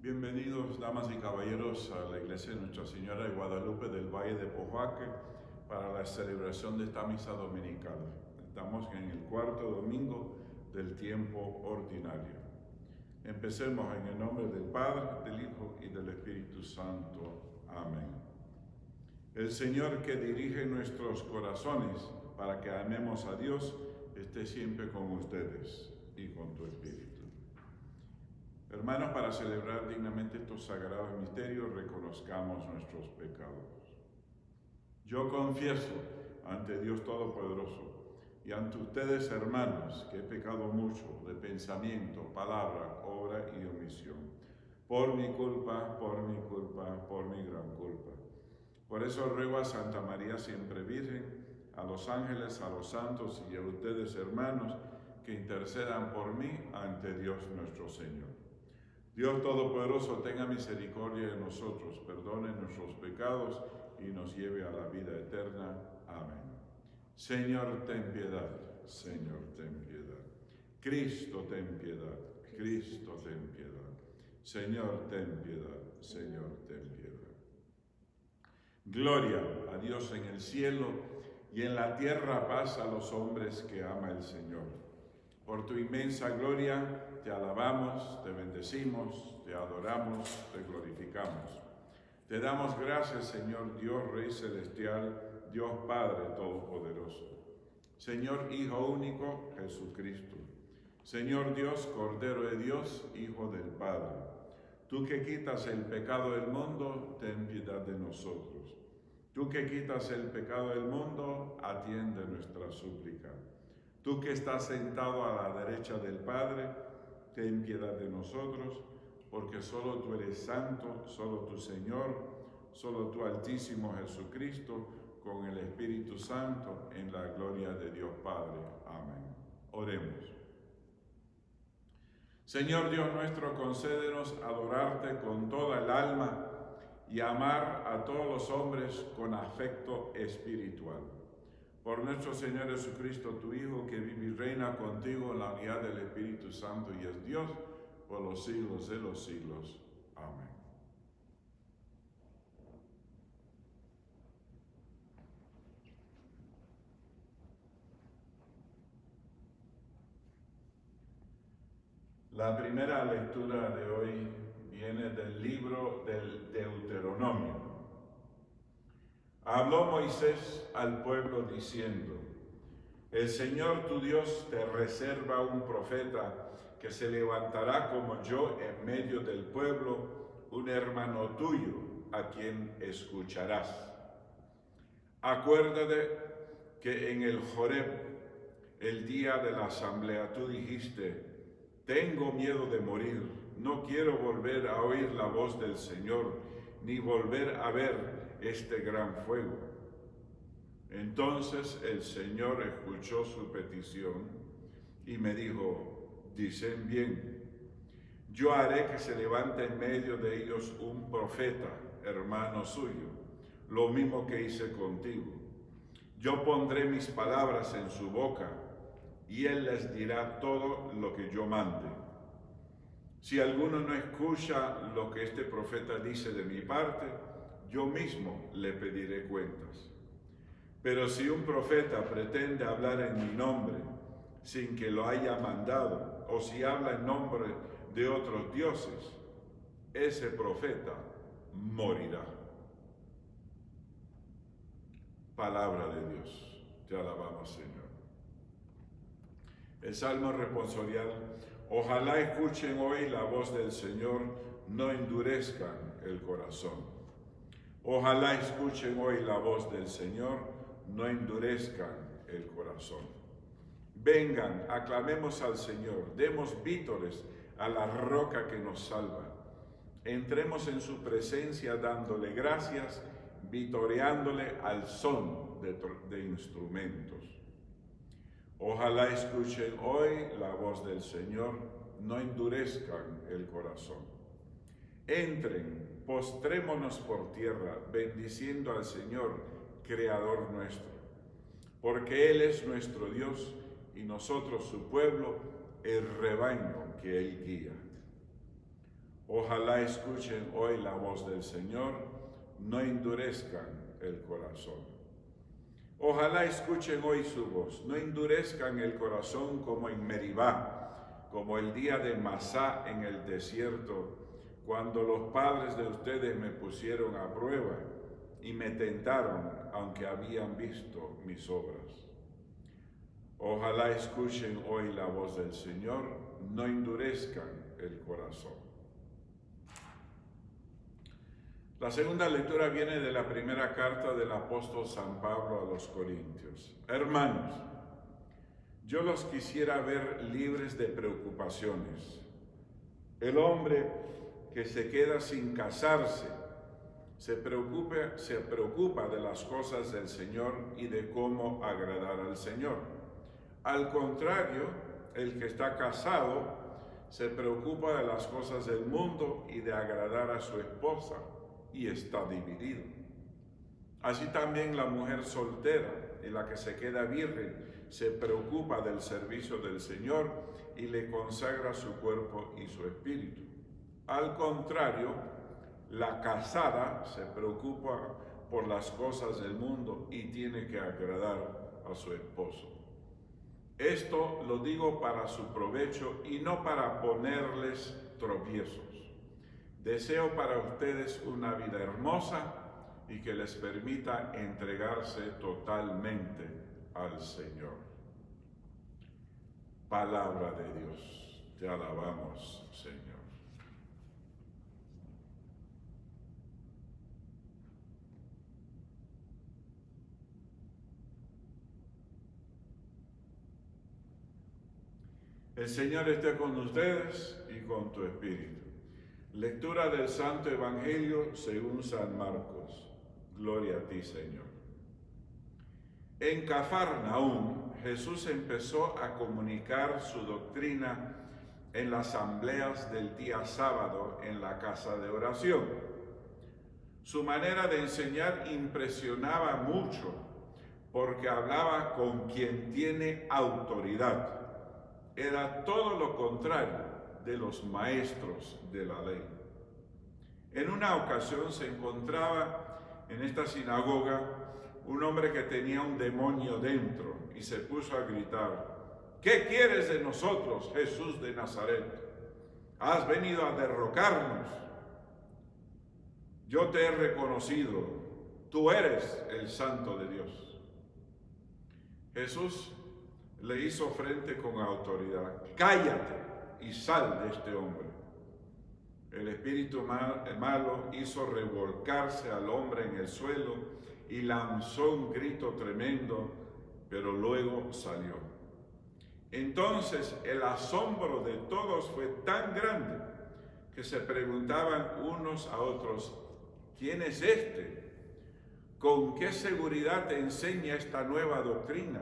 Bienvenidos, damas y caballeros, a la iglesia de Nuestra Señora de Guadalupe del Valle de Pojoaque para la celebración de esta misa dominical. Estamos en el cuarto domingo del tiempo ordinario. Empecemos en el nombre del Padre, del Hijo y del Espíritu Santo. Amén. El Señor que dirige nuestros corazones para que amemos a Dios, esté siempre con ustedes y con tu espíritu. Hermanos, para celebrar dignamente estos sagrados misterios, reconozcamos nuestros pecados. Yo confieso ante Dios Todopoderoso y ante ustedes, hermanos, que he pecado mucho de pensamiento, palabra, obra y omisión, por mi culpa, por mi gran culpa. Por eso ruego a Santa María siempre Virgen, a los ángeles, a los santos y a ustedes, hermanos, que intercedan por mí ante Dios nuestro Señor. Dios Todopoderoso tenga misericordia de nosotros, perdone nuestros pecados y nos lleve a la vida eterna. Amén. Señor, ten piedad. Señor, ten piedad. Cristo, ten piedad. Cristo, ten piedad. Señor, ten piedad. Señor, ten piedad. Gloria a Dios en el cielo y en la tierra paz a los hombres que ama el Señor. Por tu inmensa gloria te alabamos, te bendecimos, te adoramos, te glorificamos. Te damos gracias, Señor Dios, Rey Celestial, Dios Padre Todopoderoso. Señor Hijo único, Jesucristo. Señor Dios, Cordero de Dios, Hijo del Padre. Tú que quitas el pecado del mundo, ten piedad de nosotros. Tú que quitas el pecado del mundo, atiende nuestra súplica. Tú que estás sentado a la derecha del Padre, ten piedad de nosotros, porque solo tú eres santo, solo tu Señor, solo tú Altísimo Jesucristo, con el Espíritu Santo, en la gloria de Dios Padre. Amén. Oremos. Señor Dios nuestro, concédenos adorarte con toda el alma y amar a todos los hombres con afecto espiritual. Por nuestro Señor Jesucristo, tu Hijo, que vive y reina contigo en la unidad del Espíritu Santo y es Dios por los siglos de los siglos. Amén. La primera lectura de hoy viene del libro del Deuteronomio. Habló Moisés al pueblo diciendo: el Señor tu Dios te reserva un profeta que se levantará como yo en medio del pueblo, un hermano tuyo a quien escucharás. Acuérdate que en el Joreb, el día de la asamblea, tú dijiste: tengo miedo de morir, no quiero volver a oír la voz del Señor, ni volver a ver este gran fuego. Entonces el Señor escuchó su petición y me dijo: dicen bien, yo haré que se levante en medio de ellos un profeta, hermano suyo, lo mismo que hice contigo. Yo pondré mis palabras en su boca y él les dirá todo lo que yo mande. Si alguno no escucha lo que este profeta dice de mi parte, yo mismo le pediré cuentas. Pero si un profeta pretende hablar en mi nombre sin que lo haya mandado, o si habla en nombre de otros dioses, ese profeta morirá. Palabra de Dios. Te alabamos, Señor. El Salmo responsorial: ojalá escuchen hoy la voz del Señor, no endurezcan el corazón. Ojalá escuchen hoy la voz del Señor, no endurezcan el corazón. Vengan, aclamemos al Señor, demos vítores a la roca que nos salva. Entremos en su presencia dándole gracias, vitoreándole al son de instrumentos. Ojalá escuchen hoy la voz del Señor, no endurezcan el corazón. Entren, postrémonos por tierra, bendiciendo al Señor, Creador nuestro, porque Él es nuestro Dios y nosotros su pueblo, el rebaño que Él guía. Ojalá escuchen hoy la voz del Señor, no endurezcan el corazón. Ojalá escuchen hoy su voz, no endurezcan el corazón como en Meribá, como el día de Masá en el desierto, cuando los padres de ustedes me pusieron a prueba y me tentaron, aunque habían visto mis obras. Ojalá escuchen hoy la voz del Señor, no endurezcan el corazón. La segunda lectura viene de la primera carta del apóstol San Pablo a los Corintios. Hermanos, yo los quisiera ver libres de preocupaciones. El hombre que se queda sin casarse se preocupa de las cosas del Señor y de cómo agradar al Señor. Al contrario, el que está casado se preocupa de las cosas del mundo y de agradar a su esposa, y está dividido. Así también la mujer soltera y la que se queda virgen se preocupa del servicio del Señor y le consagra su cuerpo y su espíritu. Al contrario, la casada se preocupa por las cosas del mundo y tiene que agradar a su esposo. Esto lo digo para su provecho y no para ponerles tropiezos. Deseo para ustedes una vida hermosa y que les permita entregarse totalmente al Señor. Palabra de Dios. Te alabamos, Señor. El Señor esté con ustedes y con tu espíritu. Lectura del Santo Evangelio según San Marcos. Gloria a ti, Señor. En Cafarnaúm, Jesús empezó a comunicar su doctrina en las asambleas del día sábado en la casa de oración. Su manera de enseñar impresionaba mucho porque hablaba con quien tiene autoridad. Era todo lo contrario de los maestros de la ley. En una ocasión se encontraba en esta sinagoga un hombre que tenía un demonio dentro y se puso a gritar: ¿qué quieres de nosotros, Jesús de Nazaret? ¿Has venido a derrocarnos? Yo te he reconocido, tú eres el Santo de Dios. Jesús le hizo frente con autoridad: cállate y sal de este hombre. El espíritu malo hizo revolcarse al hombre en el suelo y lanzó un grito tremendo, pero luego salió. Entonces el asombro de todos fue tan grande que se preguntaban unos a otros: ¿quién es este? ¿Con qué seguridad te enseña esta nueva doctrina?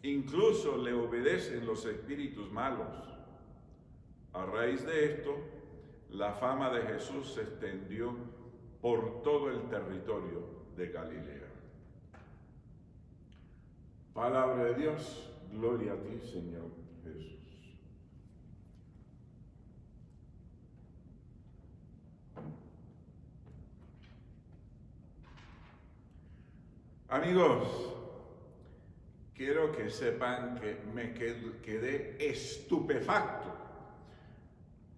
Incluso le obedecen los espíritus malos. A raíz de esto, la fama de Jesús se extendió por todo el territorio de Galilea. Palabra de Dios, gloria a ti, Señor Jesús. Amigos, quiero que sepan que me quedé estupefacto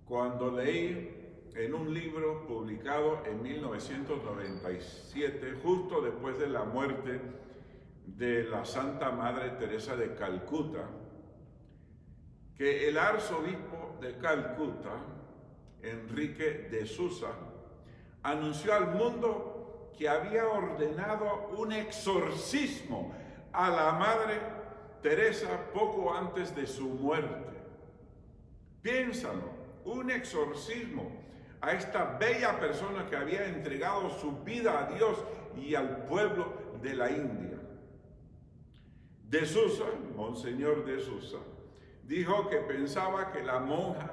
cuando leí en un libro publicado en 1997, justo después de la muerte de la Santa Madre Teresa de Calcuta, que el arzobispo de Calcuta, Enrique de Susa, anunció al mundo que había ordenado un exorcismo a la Madre Teresa poco antes de su muerte. Piénsalo, un exorcismo a esta bella persona que había entregado su vida a Dios y al pueblo de la India. De Susa, Monseñor de Susa, dijo que pensaba que la monja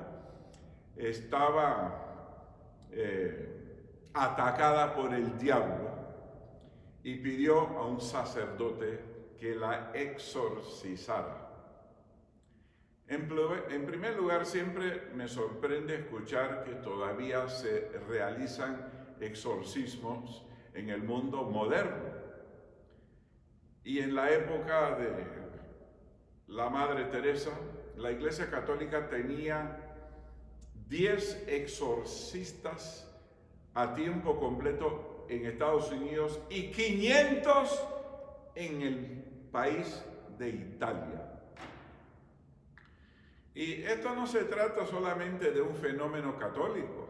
estaba atacada por el diablo y pidió a un sacerdote que la exorcizara. En primer lugar, siempre me sorprende escuchar que todavía se realizan exorcismos en el mundo moderno. Y en la época de la Madre Teresa, la Iglesia Católica tenía 10 exorcistas a tiempo completo en Estados Unidos y 500 en el país de Italia. Y esto no se trata solamente de un fenómeno católico.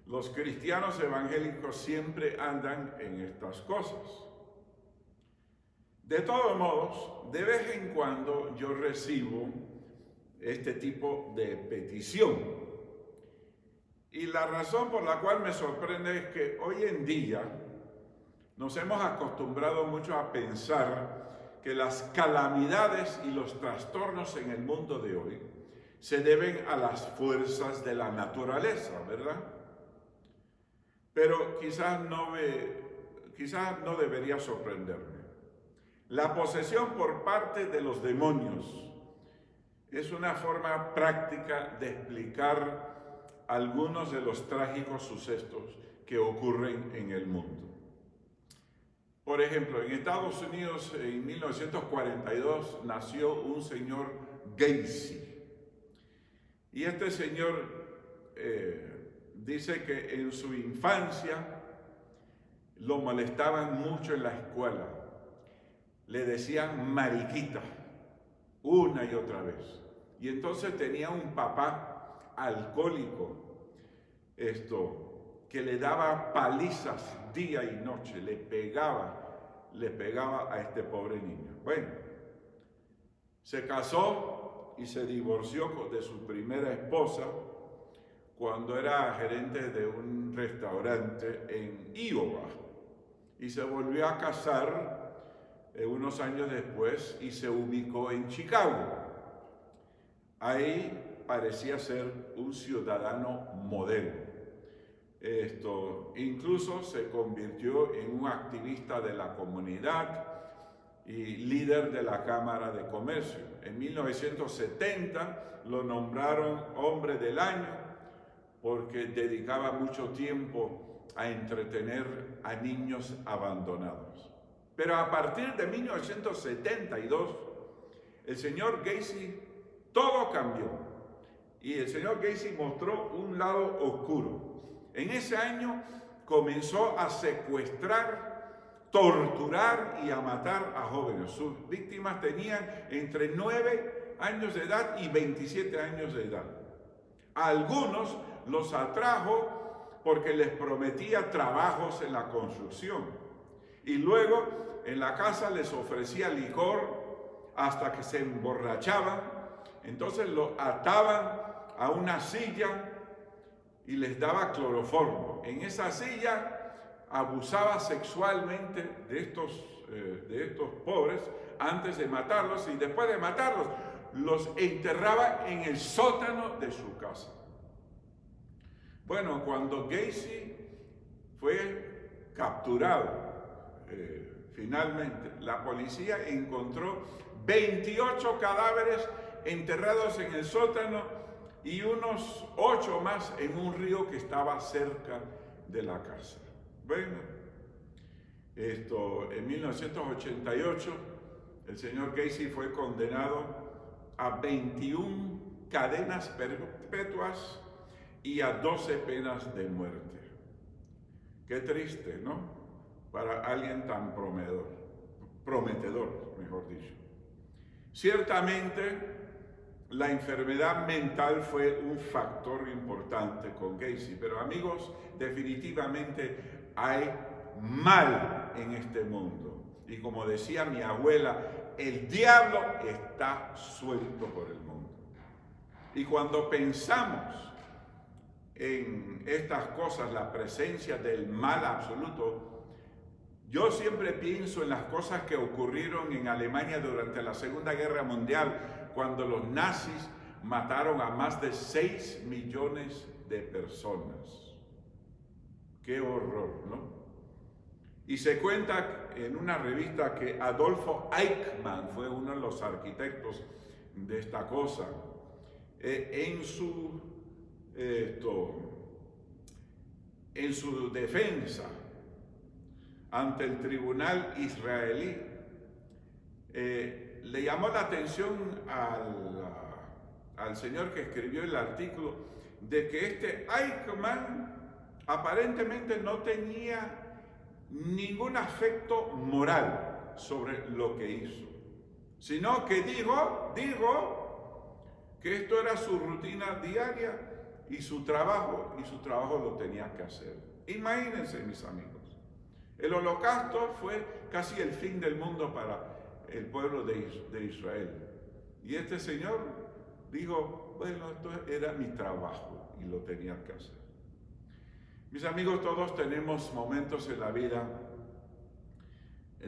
Los cristianos evangélicos siempre andan en estas cosas. De todos modos, de vez en cuando yo recibo este tipo de petición. Y la razón por la cual me sorprende es que hoy en día nos hemos acostumbrado mucho a pensar que las calamidades y los trastornos en el mundo de hoy se deben a las fuerzas de la naturaleza, ¿verdad? Pero quizás no debería sorprenderme. La posesión por parte de los demonios es una forma práctica de explicar algunos de los trágicos sucesos que ocurren en el mundo. Por ejemplo, en Estados Unidos en 1942 nació un señor Gacy. Y este señor dice que en su infancia lo molestaban mucho en la escuela. Le decían mariquita una y otra vez. Y entonces tenía un papá alcohólico, que le daba palizas día y noche, le pegaba a este pobre niño. Bueno, se casó y se divorció de su primera esposa cuando era gerente de un restaurante en Iowa y se volvió a casar unos años después y se ubicó en Chicago. Ahí parecía ser un ciudadano modelo. Incluso se convirtió en un activista de la comunidad y líder de la Cámara de Comercio. En 1970 lo nombraron Hombre del Año porque dedicaba mucho tiempo a entretener a niños abandonados. Pero a partir de 1972, el señor Gacy, todo cambió. Y el señor Gacy mostró un lado oscuro. En ese año comenzó a secuestrar, torturar y a matar a jóvenes. Sus víctimas tenían entre 9 años de edad y 27 años de edad. A algunos los atrajo porque les prometía trabajos en la construcción. Y luego en la casa les ofrecía licor hasta que se emborrachaban. Entonces los ataban a una silla y les daba cloroformo. En esa silla abusaba sexualmente de estos pobres antes de matarlos, y después de matarlos los enterraba en el sótano de su casa. Bueno, cuando Gacy fue capturado, finalmente la policía encontró 28 cadáveres enterrados en el sótano y unos 8 más en un río que estaba cerca de la casa. Bueno, en 1988 el señor Gacy fue condenado a 21 cadenas perpetuas y a 12 penas de muerte. Qué triste, ¿no? Para alguien tan prometedor, mejor dicho. Ciertamente, la enfermedad mental fue un factor importante con Gacy, pero amigos, definitivamente hay mal en este mundo. Y como decía mi abuela, el diablo está suelto por el mundo. Y cuando pensamos en estas cosas, la presencia del mal absoluto, yo siempre pienso en las cosas que ocurrieron en Alemania durante la Segunda Guerra Mundial, cuando los nazis mataron a más de 6 millones de personas. ¡Qué horror!, ¿no? Y se cuenta en una revista que Adolfo Eichmann fue uno de los arquitectos de esta cosa. En su defensa ante el tribunal israelí, le llamó la atención al señor que escribió el artículo de que este Eichmann aparentemente no tenía ningún afecto moral sobre lo que hizo, sino que dijo que esto era su rutina diaria y su trabajo lo tenía que hacer. Imagínense, mis amigos, el holocausto fue casi el fin del mundo para el pueblo de Israel. Y este señor dijo, bueno, esto era mi trabajo y lo tenía que hacer. Mis amigos, todos tenemos momentos en la vida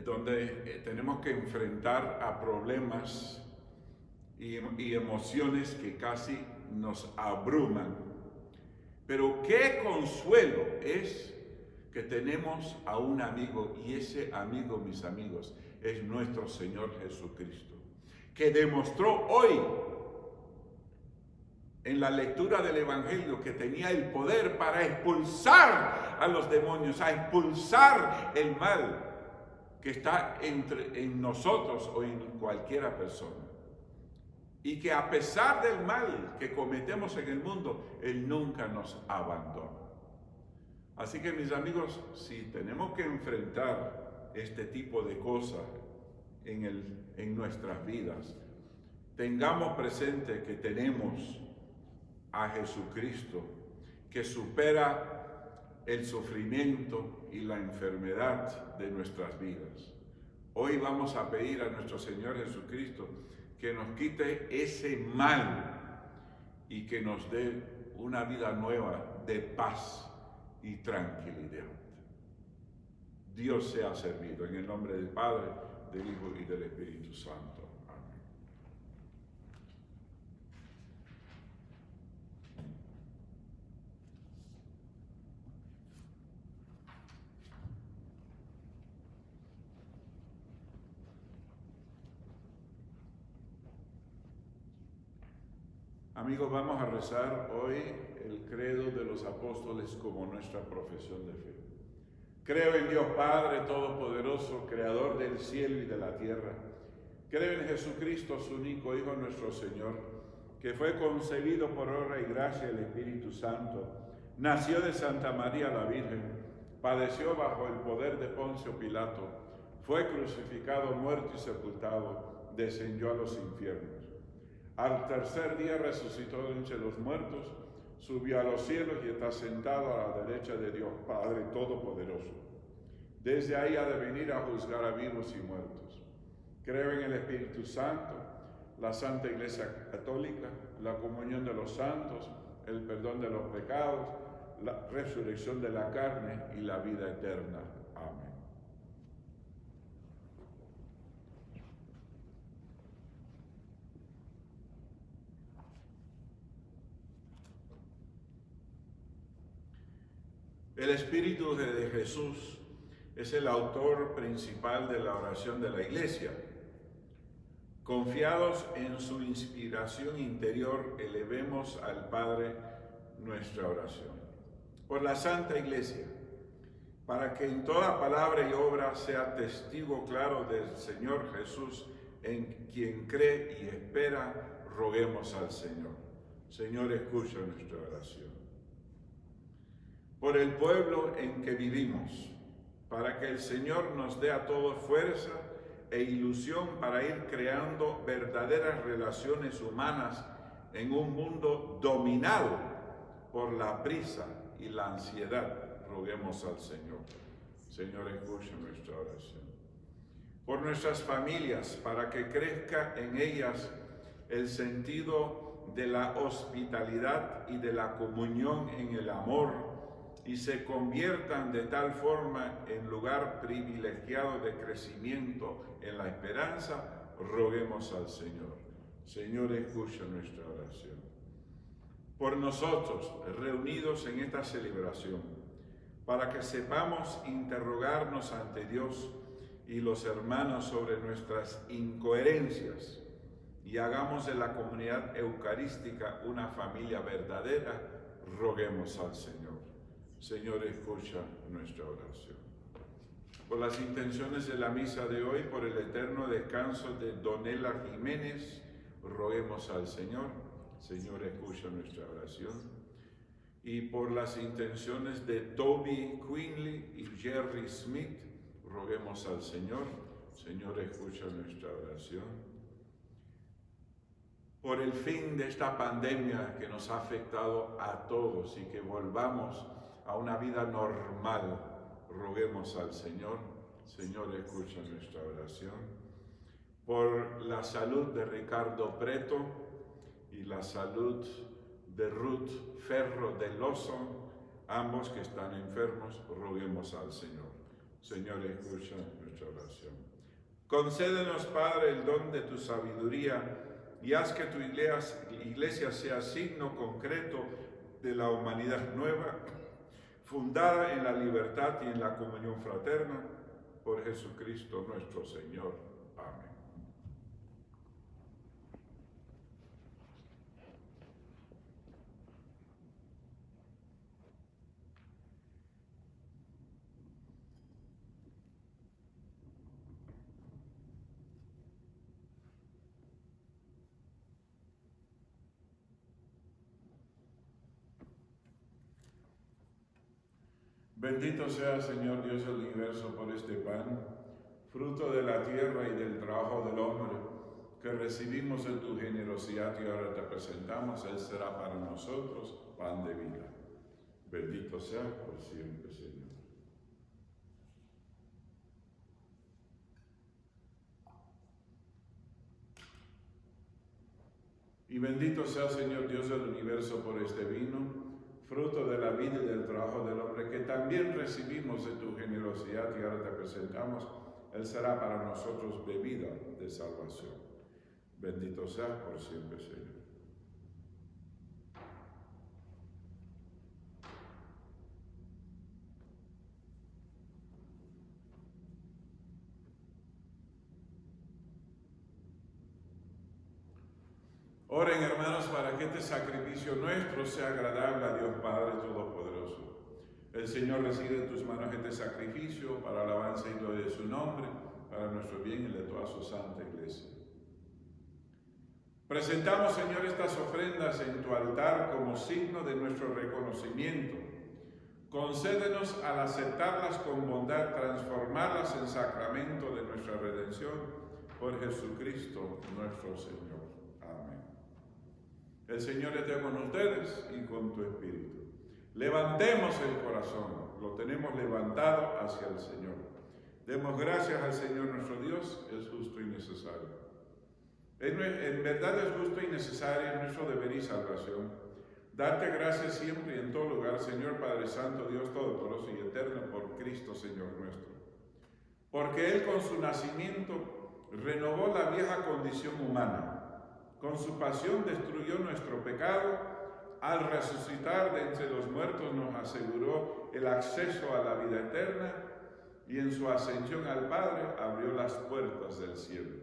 donde tenemos que enfrentar a problemas y emociones que casi nos abruman. Pero qué consuelo es que tenemos a un amigo, y ese amigo, mis amigos, es nuestro Señor Jesucristo, que demostró hoy en la lectura del Evangelio que tenía el poder para expulsar a los demonios, a expulsar el mal que está en nosotros o en cualquiera persona. Y que a pesar del mal que cometemos en el mundo, Él nunca nos abandona. Así que, mis amigos, si tenemos que enfrentar este tipo de cosas en nuestras vidas, tengamos presente que tenemos a Jesucristo, que supera el sufrimiento y la enfermedad de nuestras vidas. Hoy vamos a pedir a nuestro Señor Jesucristo que nos quite ese mal y que nos dé una vida nueva de paz y tranquilidad. Dios sea servido en el nombre del Padre, del Hijo y del Espíritu Santo. Amén. Amigos, vamos a rezar hoy el credo de los apóstoles como nuestra profesión de fe. Creo en Dios Padre Todopoderoso, Creador del cielo y de la tierra. Creo en Jesucristo, su único Hijo, nuestro Señor, que fue concebido por obra y gracia del Espíritu Santo, nació de Santa María la Virgen, padeció bajo el poder de Poncio Pilato, fue crucificado, muerto y sepultado, descendió a los infiernos. Al tercer día resucitó de entre los muertos, subió a los cielos y está sentado a la derecha de Dios Padre Todopoderoso. Desde ahí ha de venir a juzgar a vivos y muertos. Creo en el Espíritu Santo, la Santa Iglesia Católica, la comunión de los santos, el perdón de los pecados, la resurrección de la carne y la vida eterna. Amén. El Espíritu de Jesús es el autor principal de la oración de la Iglesia. Confiados en su inspiración interior, elevemos al Padre nuestra oración. Por la Santa Iglesia, para que en toda palabra y obra sea testigo claro del Señor Jesús, en quien cree y espera, roguemos al Señor. Señor, escucha nuestra oración. Por el pueblo en que vivimos, para que el Señor nos dé a todos fuerza e ilusión para ir creando verdaderas relaciones humanas en un mundo dominado por la prisa y la ansiedad, roguemos al Señor. Señor, escucha nuestra oración. Por nuestras familias, para que crezca en ellas el sentido de la hospitalidad y de la comunión en el amor, y se conviertan de tal forma en lugar privilegiado de crecimiento en la esperanza, roguemos al Señor. Señor, escucha nuestra oración. Por nosotros, reunidos en esta celebración, para que sepamos interrogarnos ante Dios y los hermanos sobre nuestras incoherencias y hagamos de la comunidad eucarística una familia verdadera, roguemos al Señor. Señor, escucha nuestra oración. Por las intenciones de la misa de hoy, por el eterno descanso de Donela Jiménez, roguemos al Señor. Señor, escucha nuestra oración. Y por las intenciones de Toby Quinley y Jerry Smith, roguemos al Señor. Señor, escucha nuestra oración. Por el fin de esta pandemia que nos ha afectado a todos y que volvamos a una vida normal, roguemos al Señor. Señor, escucha nuestra oración. Por la salud de Ricardo Preto y la salud de Ruth Ferro del Oso, ambos que están enfermos, roguemos al Señor. Señor, escucha nuestra oración. Concédenos, Padre, el don de tu sabiduría y haz que tu iglesia sea signo concreto de la humanidad nueva, fundada en la libertad y en la comunión fraterna, por Jesucristo nuestro Señor. Amén. Bendito sea, Señor Dios del universo, por este pan, fruto de la tierra y del trabajo del hombre, que recibimos en tu generosidad y ahora te presentamos. Él será para nosotros pan de vida. Bendito sea por siempre, Señor. Y bendito sea, Señor Dios del universo, por este vino, fruto de la vida y del trabajo del hombre, que también recibimos de tu generosidad y ahora te presentamos. Él será para nosotros bebida de salvación. Bendito sea por siempre, Señor. Oren, hermanos, para que este sacrificio nuestro sea agradable a Dios Padre Todopoderoso. El Señor recibe en tus manos este sacrificio para alabanza y gloria de su nombre, para nuestro bien y el de toda su santa iglesia. Presentamos, Señor, estas ofrendas en tu altar como signo de nuestro reconocimiento. Concédenos, al aceptarlas con bondad, transformarlas en sacramento de nuestra redención, por Jesucristo nuestro Señor. Amén. El Señor esté con ustedes y con tu espíritu. Levantemos el corazón, lo tenemos levantado hacia el Señor. Demos gracias al Señor nuestro Dios, es justo y necesario. En verdad es justo y necesario, es nuestro deber y salvación. Darte gracias siempre y en todo lugar, Señor Padre Santo, Dios Todopoderoso y Eterno, por Cristo Señor nuestro. Porque Él con su nacimiento renovó la vieja condición humana. Con su pasión destruyó nuestro pecado, al resucitar de entre los muertos nos aseguró el acceso a la vida eterna y en su ascensión al Padre abrió las puertas del cielo.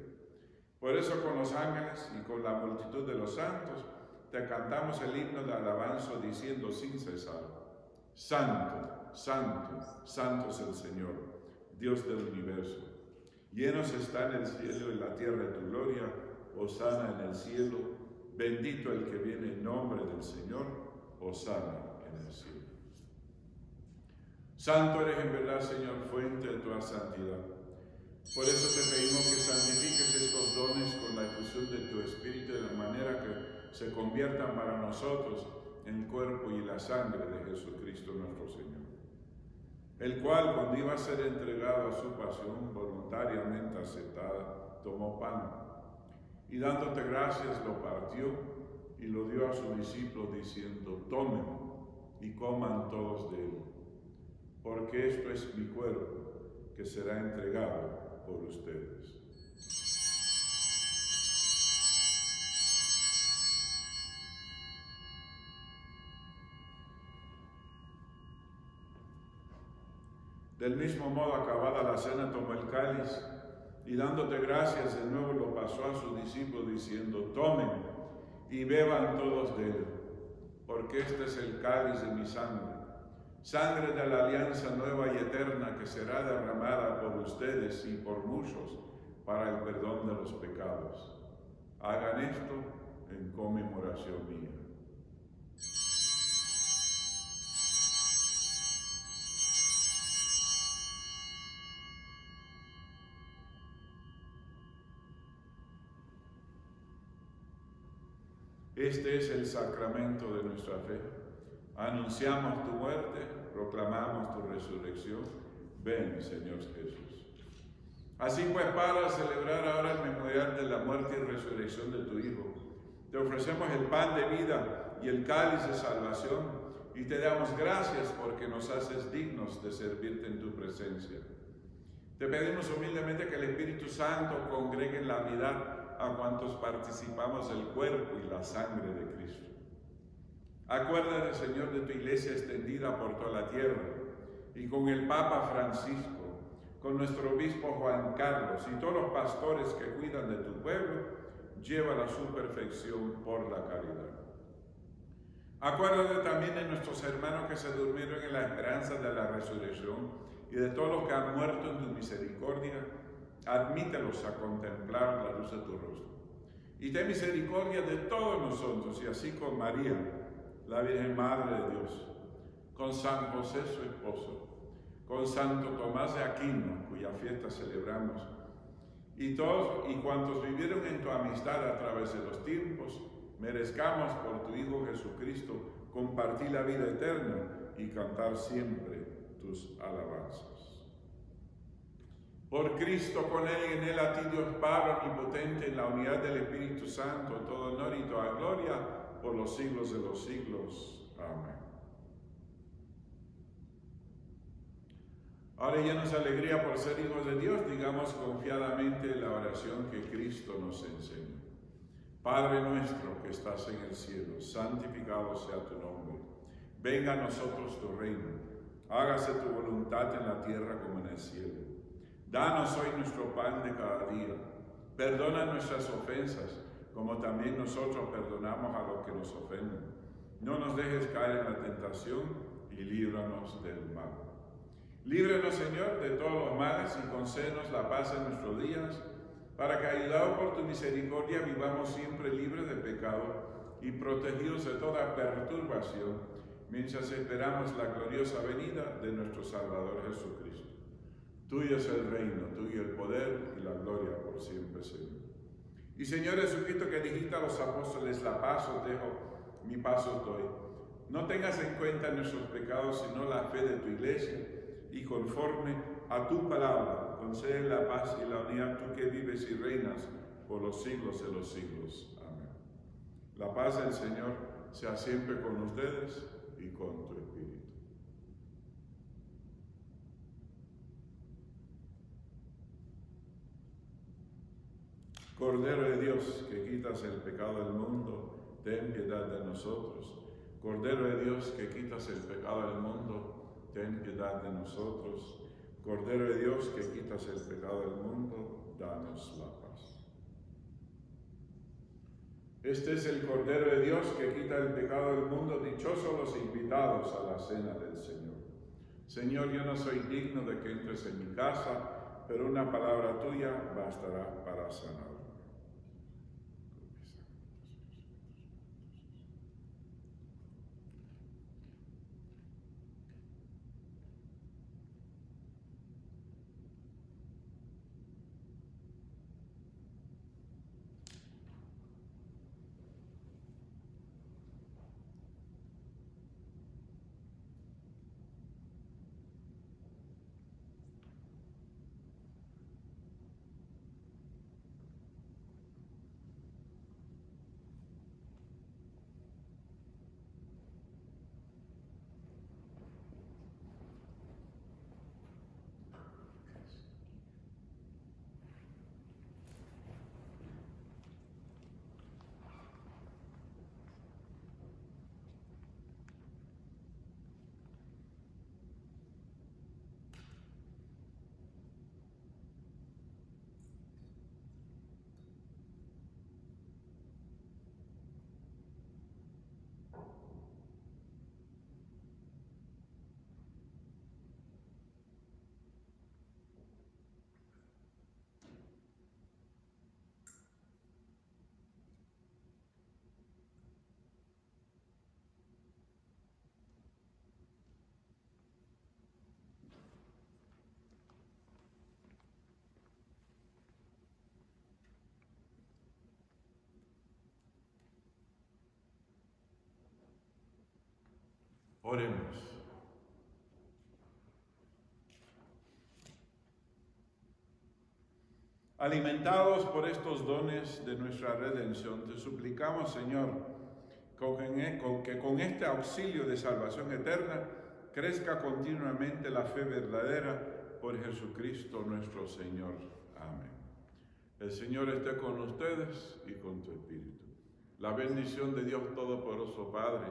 Por eso con los ángeles y con la multitud de los santos te cantamos el himno de alabanza diciendo sin cesar: Santo, Santo, Santo es el Señor, Dios del universo. Llenos están el cielo y la tierra de tu gloria. Hosana en el cielo, bendito el que viene en nombre del Señor, hosana en el cielo. Santo eres en verdad, Señor, fuente de toda santidad. Por eso te pedimos que santifiques estos dones con la efusión de tu Espíritu, de manera que se conviertan para nosotros en el cuerpo y la sangre de Jesucristo nuestro Señor, el cual, cuando iba a ser entregado a su pasión voluntariamente aceptada, tomó pan, y dándote gracias lo partió y lo dio a sus discípulos diciendo: tomen y coman todos de él, porque esto es mi cuerpo que será entregado por ustedes. Del mismo modo, acabada la cena, tomó el cáliz y dándote gracias de nuevo lo pasó a sus discípulos diciendo: tomen y beban todos de él, porque este es el cáliz de mi sangre, sangre de la alianza nueva y eterna que será derramada por ustedes y por muchos para el perdón de los pecados. Hagan esto en conmemoración mía. Este es el sacramento de nuestra fe. Anunciamos tu muerte, proclamamos tu resurrección. Ven, Señor Jesús. Así pues, para celebrar ahora el memorial de la muerte y resurrección de tu Hijo, te ofrecemos el pan de vida y el cáliz de salvación, y te damos gracias porque nos haces dignos de servirte en tu presencia. Te pedimos humildemente que el Espíritu Santo congregue en la unidad a cuantos participamos del cuerpo y la sangre de Cristo. Acuérdate, Señor, de tu iglesia extendida por toda la tierra, y con el Papa Francisco, con nuestro obispo Juan Carlos y todos los pastores que cuidan de tu pueblo, llévala a su perfección por la caridad. Acuérdate también de nuestros hermanos que se durmieron en la esperanza de la resurrección y de todos los que han muerto en tu misericordia. Admítelos a contemplar la luz de tu rostro. Y ten misericordia de todos nosotros, y así con María, la Virgen Madre de Dios, con San José su esposo, con Santo Tomás de Aquino, cuya fiesta celebramos, y todos y cuantos vivieron en tu amistad a través de los tiempos, merezcamos por tu Hijo Jesucristo compartir la vida eterna y cantar siempre tus alabanzas. Por Cristo, con Él y en Él, a ti Dios Padre omnipotente, en la unidad del Espíritu Santo, todo honor y toda gloria, por los siglos de los siglos. Amén. Ahora, llenos de alegría por ser hijos de Dios, digamos confiadamente la oración que Cristo nos enseña. Padre nuestro que estás en el cielo, santificado sea tu nombre. Venga a nosotros tu reino. Hágase tu voluntad en la tierra como en el cielo. Danos hoy nuestro pan de cada día. Perdona nuestras ofensas, como también nosotros perdonamos a los que nos ofenden. No nos dejes caer en la tentación y líbranos del mal. Líbranos, Señor, de todos los males y concédenos la paz en nuestros días, para que, ayudados por tu misericordia, vivamos siempre libres de pecado y protegidos de toda perturbación, mientras esperamos la gloriosa venida de nuestro Salvador Jesucristo. Tuyo es el reino, tuyo el poder y la gloria por siempre, Señor. Y Señor Jesucristo, que dijiste a los apóstoles: la paz os dejo, mi paz os doy. No tengas en cuenta nuestros pecados, sino la fe de tu iglesia, y conforme a tu palabra, concede la paz y la unidad, tú que vives y reinas por los siglos de los siglos. Amén. La paz del Señor sea siempre con ustedes y con tu espíritu. Cordero de Dios, que quitas el pecado del mundo, ten piedad de nosotros. Cordero de Dios, que quitas el pecado del mundo, ten piedad de nosotros. Cordero de Dios, que quitas el pecado del mundo, danos la paz. Este es el Cordero de Dios que quita el pecado del mundo. Dichosos los invitados a la cena del Señor. Señor, yo no soy digno de que entres en mi casa, pero una palabra tuya bastará para sanar. Oremos. Alimentados por estos dones de nuestra redención, te suplicamos, Señor, que con este auxilio de salvación eterna crezca continuamente la fe verdadera por Jesucristo nuestro Señor. Amén. El Señor esté con ustedes y con tu espíritu. La bendición de Dios Todopoderoso, Padre,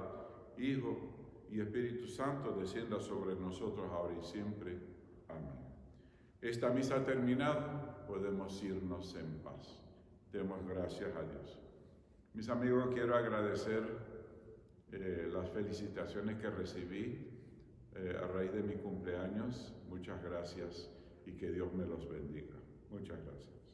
Hijo y Espíritu Santo, descienda sobre nosotros ahora y siempre. Amén. Esta misa terminada, podemos irnos en paz. Demos gracias a Dios. Mis amigos, quiero agradecer las felicitaciones que recibí a raíz de mi cumpleaños. Muchas gracias y que Dios me los bendiga. Muchas gracias.